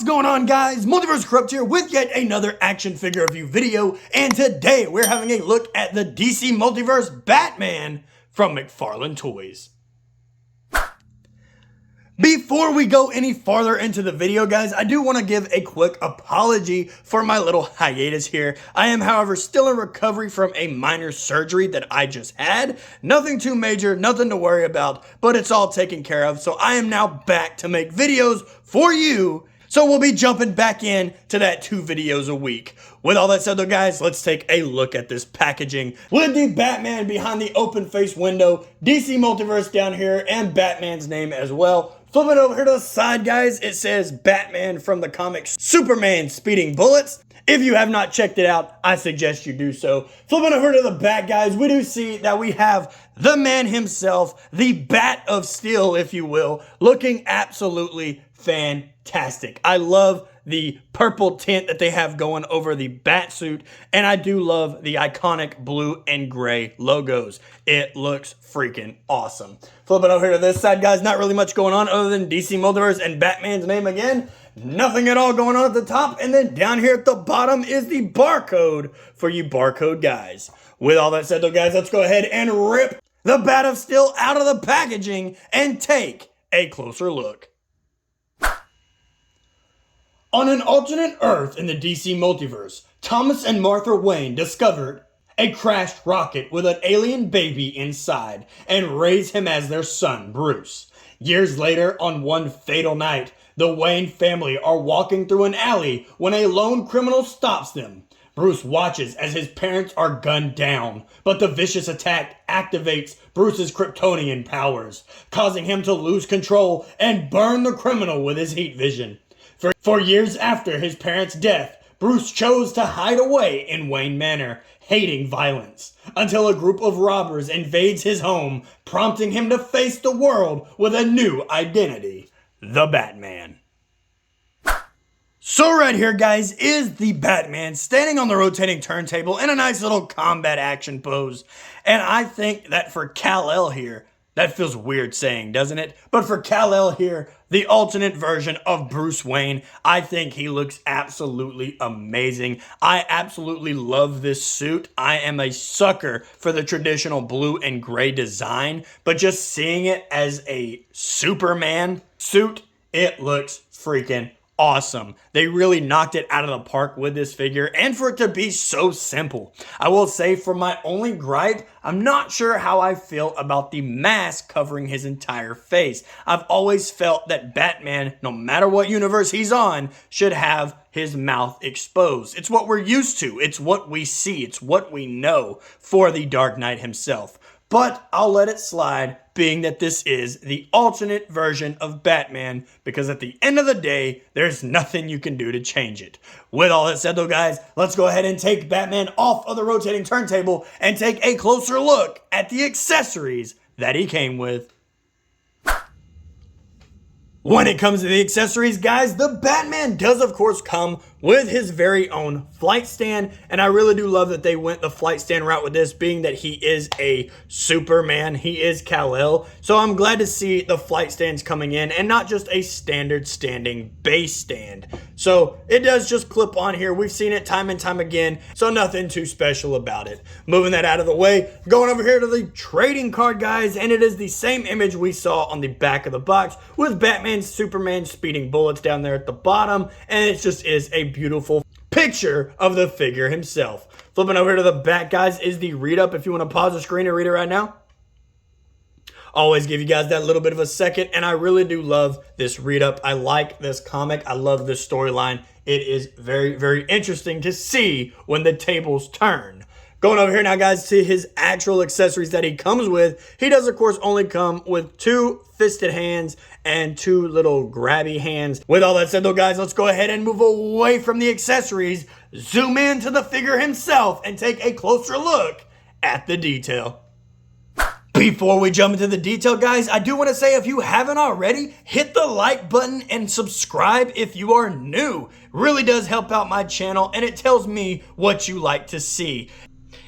What's going on, guys? Multiverse Corrupt here with yet another action figure review video, and today we're having a look at the DC Multiverse Batman from McFarlane Toys. Before we go any farther into the video, guys, I do want to give a quick apology for my little hiatus here. I am, however, still in recovery from a minor surgery that I just had. Nothing too major, nothing to worry about, but it's all taken care of. So I am now back to make videos for you. So we'll be jumping back in to that 2 videos a week. With all that said though, guys, let's take a look at this packaging. With the Batman behind the open face window, DC Multiverse down here, and Batman's name as well. Flipping over here to the side, guys, it says Batman from the comics Superman Speeding Bullets. If you have not checked it out, I suggest you do so. Flipping over to the back, guys, we do see that we have the man himself, the Bat of Steel, if you will, looking absolutely fantastic. I love the purple tint that they have going over the bat suit, and I do love the iconic blue and gray logos. It looks freaking awesome. Flipping over here to this side, guys, not really much going on other than DC Multiverse and Batman's name again. Nothing at all going on at the top, and then down here at the bottom is the barcode for you barcode guys. With all that said though, guys, let's go ahead and rip the Bat of Steel out of the packaging and take a closer look. On an alternate Earth in the DC Multiverse, Thomas and Martha Wayne discovered a crashed rocket with an alien baby inside and raised him as their son, Bruce. Years later, on one fatal night, the Wayne family are walking through an alley when a lone criminal stops them. Bruce watches as his parents are gunned down, but the vicious attack activates Bruce's Kryptonian powers, causing him to lose control and burn the criminal with his heat vision. For years after his parents' death, Bruce chose to hide away in Wayne Manor, hating violence, until a group of robbers invades his home, prompting him to face the world with a new identity, the Batman. So right here, guys, is the Batman standing on the rotating turntable in a nice little combat action pose. And I think that for Kal-El here, that feels weird saying, doesn't it? But for Kal-El here, the alternate version of Bruce Wayne, I think he looks absolutely amazing. I absolutely love this suit. I am a sucker for the traditional blue and gray design, but just seeing it as a Superman suit, it looks freaking awesome. They really knocked it out of the park with this figure, and for it to be so simple. I will say, for my only gripe, I'm not sure how I feel about the mask covering his entire face. I've always felt that Batman, no matter what universe he's on, should have his mouth exposed. It's what we're used to. It's what we see. It's what we know for the Dark Knight himself. But I'll let it slide, being that this is the alternate version of Batman, because at the end of the day, there's nothing you can do to change it. With all that said though, guys, let's go ahead and take Batman off of the rotating turntable and take a closer look at the accessories that he came with. When it comes to the accessories, guys, the Batman does of course come with his very own flight stand, and I really do love that they went the flight stand route with this, being that he is a Superman, he is Kal-El, so I'm glad to see the flight stands coming in and not just a standard standing base stand. So it does just clip on here. We've seen it time and time again, so nothing too special about it. Moving that out of the way, going over here to the trading card, guys, and it is the same image we saw on the back of the box with Batman's Superman Speeding Bullets down there at the bottom, and it just is a beautiful picture of the figure himself. Flipping over to the back, guys, is the read up if you want to pause the screen and read it right now. Always give you guys that little bit of a second, and I really do love this read up. I like this comic. I love this storyline. It is very, very interesting to see when the tables turn. Going over here now, guys, to his actual accessories that he comes with. He does, of course, only come with 2 fisted hands and 2 little grabby hands. With all that said, though, guys, let's go ahead and move away from the accessories, zoom in to the figure himself, and take a closer look at the detail. Before we jump into the detail, guys, I do want to say, if you haven't already, hit the like button and subscribe if you are new. It really does help out my channel, and it tells me what you like to see.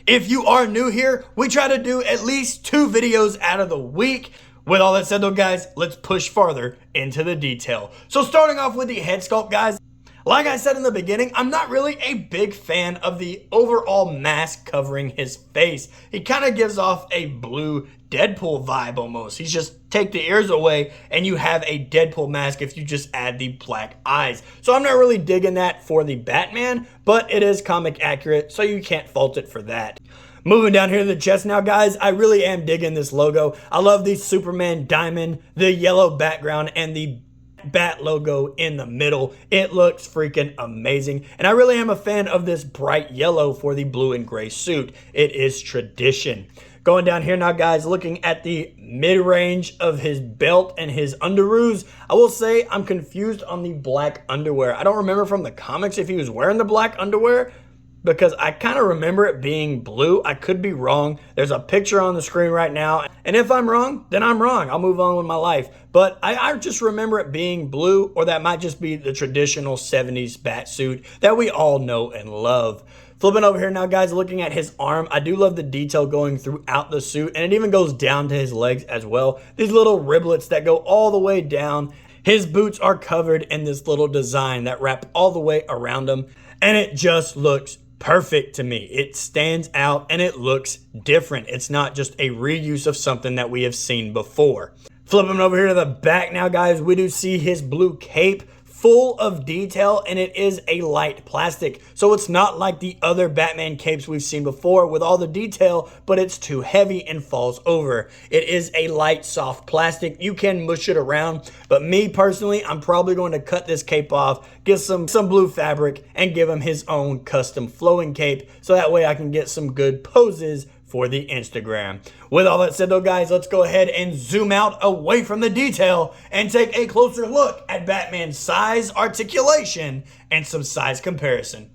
If you are new here, we try to do at least 2 videos out of the week. With all that said though, guys, let's push farther into the detail. So starting off with the head sculpt, guys, Like I said in the beginning, I'm not really a big fan of the overall mask covering his face. He kind of gives off a blue Deadpool vibe almost. He's just take the ears away and you have a Deadpool mask if you just add the black eyes. So I'm not really digging that for the Batman, but it is comic accurate, so you can't fault it for that. Moving down here to the chest now, guys, I really am digging this logo. I love the Superman diamond, the yellow background, and the bat logo in the middle. It looks freaking amazing, and I really am a fan of this bright yellow for the blue and gray suit. It is tradition. Going down here now, guys, looking at the mid-range of his belt and his underoos, I will say I'm confused on the black underwear. I don't remember from the comics if he was wearing the black underwear, because I kind of remember it being blue. I could be wrong. There's a picture on the screen right now, and if I'm wrong, then I'm wrong. I'll move on with my life. But I just remember it being blue, or that might just be the traditional 70s bat suit that we all know and love. Flipping over here now, guys, looking at his arm, I do love the detail going throughout the suit, and it even goes down to his legs as well. These little riblets that go all the way down. His boots are covered in this little design that wrap all the way around him, and it just looks perfect to me. It stands out and it looks different. It's not just a reuse of something that we have seen before. Flipping over here to the back now, guys, we do see his blue cape, full of detail, and it is a light plastic. So it's not like the other Batman capes we've seen before with all the detail, but it's too heavy and falls over. It is a light, soft plastic. You can mush it around, but me personally, I'm probably going to cut this cape off, get some blue fabric, and give him his own custom flowing cape, so that way I can get some good poses for the Instagram. With all that said though, guys, let's go ahead and zoom out away from the detail and take a closer look at Batman's size, articulation, and some size comparison.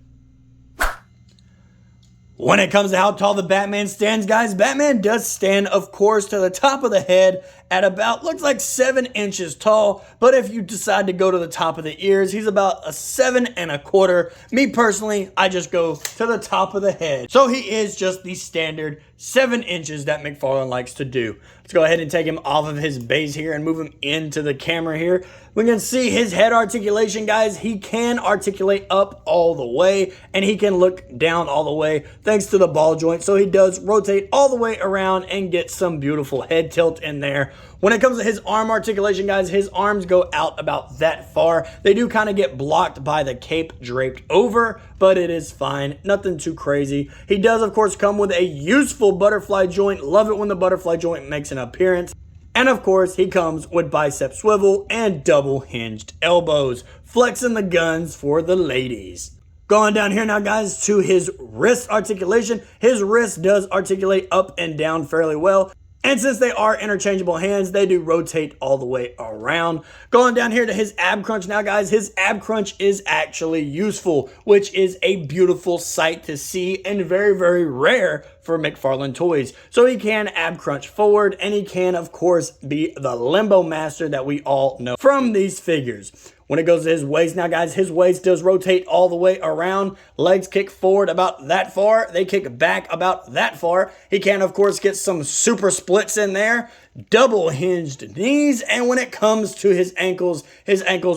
When it comes to how tall the Batman stands, guys, Batman does stand, of course, to the top of the head at about, looks like 7 inches tall. But if you decide to go to the top of the ears, he's about a 7¼ inches. Me personally, I just go to the top of the head. So he is just the standard 7 inches that McFarlane likes to do. Let's go ahead and take him off of his base here and move him into the camera here. We can see his head articulation, guys. He can articulate up all the way, and he can look down all the way thanks to the ball joint. So he does rotate all the way around and get some beautiful head tilt in there. When it comes to his arm articulation, guys, his arms go out about that far. They do kind of get blocked by the cape draped over, but it is fine. Nothing too crazy. He does, of course, come with a useful butterfly joint. Love it when the butterfly joint makes an appearance. And of course, he comes with bicep swivel and double hinged elbows, flexing the guns for the ladies. Going down here now, guys, to his wrist articulation. His wrist does articulate up and down fairly well. And since they are interchangeable hands, they do rotate all the way around. Going down here to his ab crunch now, guys, his ab crunch is actually useful, which is a beautiful sight to see and very, very rare for McFarlane Toys. So he can ab crunch forward, and he can, of course, be the limbo master that we all know from these figures. When it goes to his waist now, guys, his waist does rotate all the way around. Legs kick forward about that far. They kick back about that far. He can, of course, get some super splits in there. Double hinged knees. And when it comes to his ankles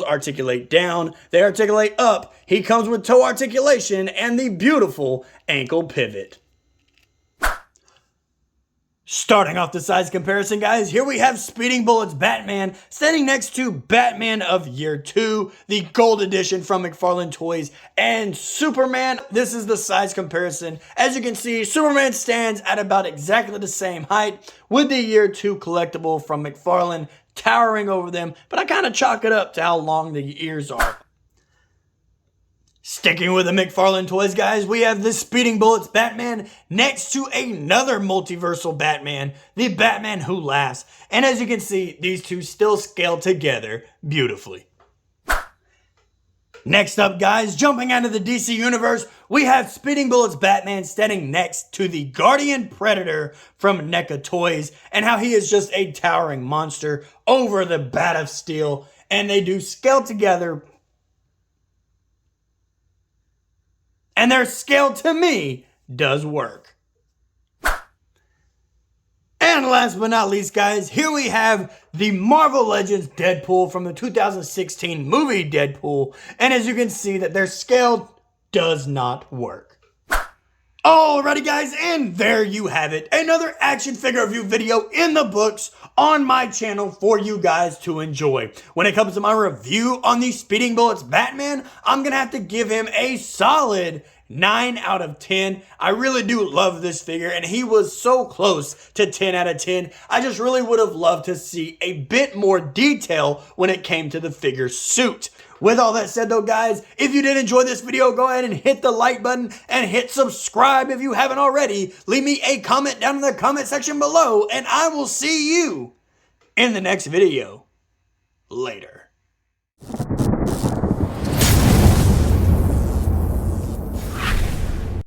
articulate down. They articulate up. He comes with toe articulation and the beautiful ankle pivot. Starting off the size comparison, guys, here we have Speeding Bullets Batman standing next to Batman of Year 2, the gold edition from McFarlane Toys, and Superman. This is the size comparison. As you can see, Superman stands at about exactly the same height with the Year 2 collectible from McFarlane towering over them, but I kind of chalk it up to how long the ears are. Sticking with the McFarlane Toys, guys, we have the Speeding Bullets Batman next to another multiversal Batman, the Batman Who Laughs. And as you can see, these two still scale together beautifully. Next up, guys, jumping out of the DC Universe, we have Speeding Bullets Batman standing next to the Guardian Predator from NECA Toys, and how he is just a towering monster over the Bat of Steel, and they do scale together. And their scale, to me, does work. And And last but not least, guys, here we have the Marvel Legends Deadpool from the 2016 movie Deadpool. And as you can see, that their scale does not work. Alrighty guys, and there you have it. Another action figure review video in the books on my channel for you guys to enjoy. When it comes to my review on the Speeding Bullets Batman, I'm going to have to give him a solid 9 out of 10. I really do love this figure, and he was so close to 10 out of 10. I just really would have loved to see a bit more detail when it came to the figure's suit. With all that said though, guys, if you did enjoy this video, go ahead and hit the like button and hit subscribe if you haven't already. Leave me a comment down in the comment section below, and I will see you in the next video. Later.